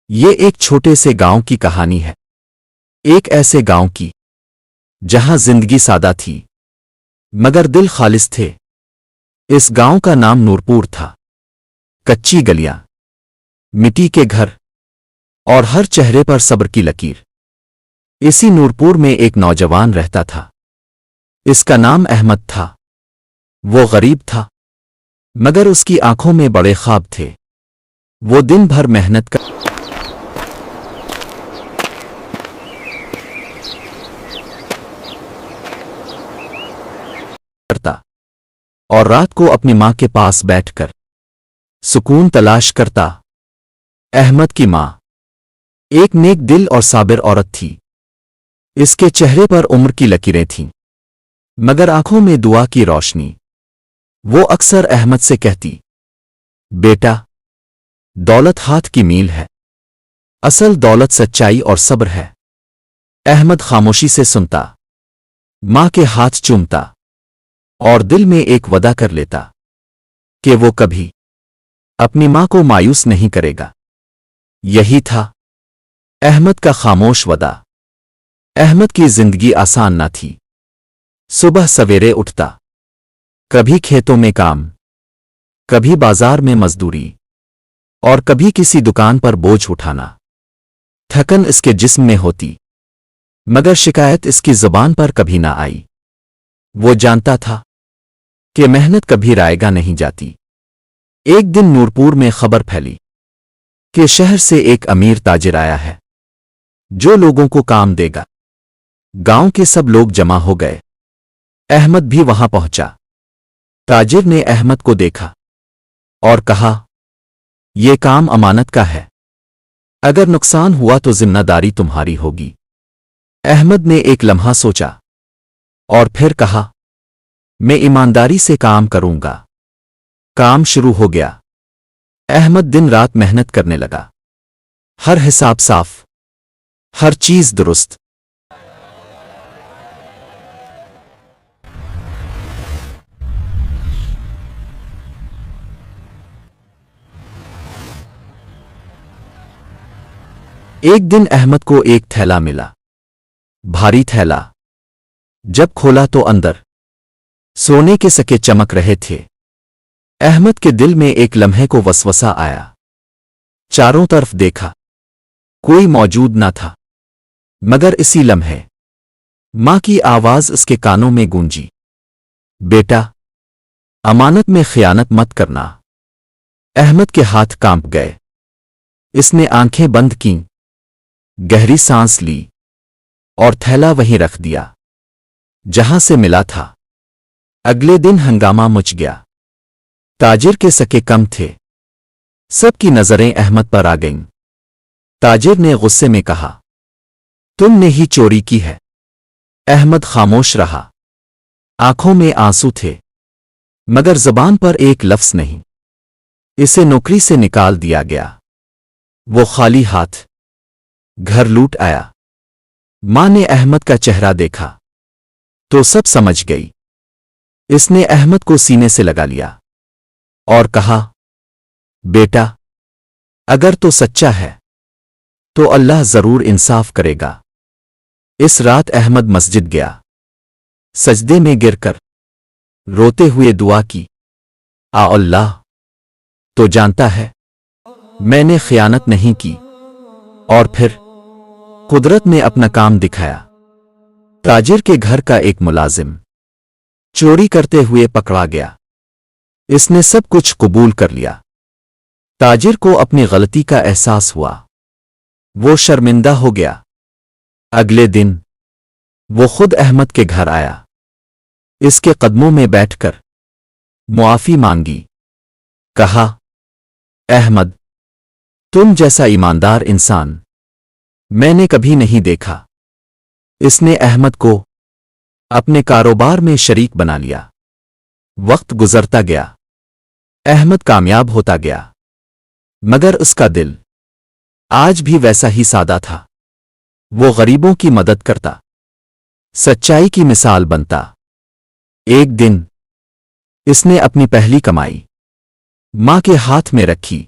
یہ ایک چھوٹے سے گاؤں کی کہانی ہے۔ ایک ایسے گاؤں کی جہاں زندگی سادہ تھی مگر دل خالص تھے۔ اس گاؤں کا نام نورپور تھا۔ کچی گلیاں، مٹی کے گھر اور ہر چہرے پر صبر کی لکیر۔ اسی نورپور میں ایک نوجوان رہتا تھا۔ اس کا نام احمد تھا۔ وہ غریب تھا مگر اس کی آنکھوں میں بڑے خواب تھے۔ وہ دن بھر محنت کرتا اور رات کو اپنی ماں کے پاس بیٹھ کر سکون تلاش کرتا۔ احمد کی ماں ایک نیک دل اور صابر عورت تھی۔ اس کے چہرے پر عمر کی لکیریں تھیں مگر آنکھوں میں دعا کی روشنی۔ وہ اکثر احمد سے کہتی، بیٹا، دولت ہاتھ کی میل ہے، اصل دولت سچائی اور صبر ہے۔ احمد خاموشی سے سنتا، ماں کے ہاتھ چومتا اور دل میں ایک وعدہ کر لیتا کہ وہ کبھی اپنی ماں کو مایوس نہیں کرے گا۔ یہی تھا احمد کا خاموش وعدہ۔ احمد کی زندگی آسان نہ تھی۔ صبح سویرے اٹھتا، کبھی کھیتوں میں کام، کبھی بازار میں مزدوری اور کبھی کسی دکان پر بوجھ اٹھانا۔ تھکن اس کے جسم میں ہوتی مگر شکایت اس کی زبان پر کبھی نہ آئی۔ وہ جانتا تھا کہ محنت کبھی رائے گا نہیں جاتی۔ ایک دن نورپور میں خبر پھیلی کہ شہر سے ایک امیر تاجر آیا ہے جو لوگوں کو کام دے گا۔ گاؤں کے سب لوگ جمع ہو گئے۔ احمد بھی وہاں پہنچا۔ تاجر نے احمد کو دیکھا اور کہا، یہ کام امانت کا ہے، اگر نقصان ہوا تو ذمہ داری تمہاری ہوگی۔ احمد نے ایک لمحہ سوچا اور پھر کہا، میں ایمانداری سے کام کروں گا۔ کام شروع ہو گیا۔ احمد دن رات محنت کرنے لگا۔ ہر حساب صاف، ہر چیز درست۔ ایک دن احمد کو ایک تھیلا ملا، بھاری تھیلا۔ جب کھولا تو اندر سونے کے سکے چمک رہے تھے۔ احمد کے دل میں ایک لمحے کو وسوسہ آیا۔ چاروں طرف دیکھا، کوئی موجود نہ تھا مگر اسی لمحے ماں کی آواز اس کے کانوں میں گونجی، بیٹا، امانت میں خیانت مت کرنا۔ احمد کے ہاتھ کانپ گئے۔ اس نے آنکھیں بند کیں، گہری سانس لی اور تھیلا وہیں رکھ دیا جہاں سے ملا تھا۔ اگلے دن ہنگامہ مچ گیا۔ تاجر کے سکے کم تھے۔ سب کی نظریں احمد پر آ گئیں۔ تاجر نے غصے میں کہا، تم نے ہی چوری کی ہے۔ احمد خاموش رہا۔ آنکھوں میں آنسو تھے مگر زبان پر ایک لفظ نہیں۔ اسے نوکری سے نکال دیا گیا۔ وہ خالی ہاتھ گھر لوٹ آیا۔ ماں نے احمد کا چہرہ دیکھا تو سب سمجھ گئی۔ اس نے احمد کو سینے سے لگا لیا اور کہا، بیٹا، اگر تو سچا ہے تو اللہ ضرور انصاف کرے گا۔ اس رات احمد مسجد گیا۔ سجدے میں گر کر روتے ہوئے دعا کی، اللہ تو جانتا ہے میں نے خیانت نہیں کی۔ اور پھر قدرت نے اپنا کام دکھایا۔ تاجر کے گھر کا ایک ملازم چوری کرتے ہوئے پکڑا گیا۔ اس نے سب کچھ قبول کر لیا۔ تاجر کو اپنی غلطی کا احساس ہوا۔ وہ شرمندہ ہو گیا۔ اگلے دن وہ خود احمد کے گھر آیا۔ اس کے قدموں میں بیٹھ کر معافی مانگی۔ کہا، احمد، تم جیسا ایماندار انسان میں نے کبھی نہیں دیکھا۔ اس نے احمد کو اپنے کاروبار میں شریک بنا لیا۔ وقت گزرتا گیا۔ احمد کامیاب ہوتا گیا مگر اس کا دل آج بھی ویسا ہی سادہ تھا۔ وہ غریبوں کی مدد کرتا، سچائی کی مثال بنتا۔ ایک دن اس نے اپنی پہلی کمائی ماں کے ہاتھ میں رکھی۔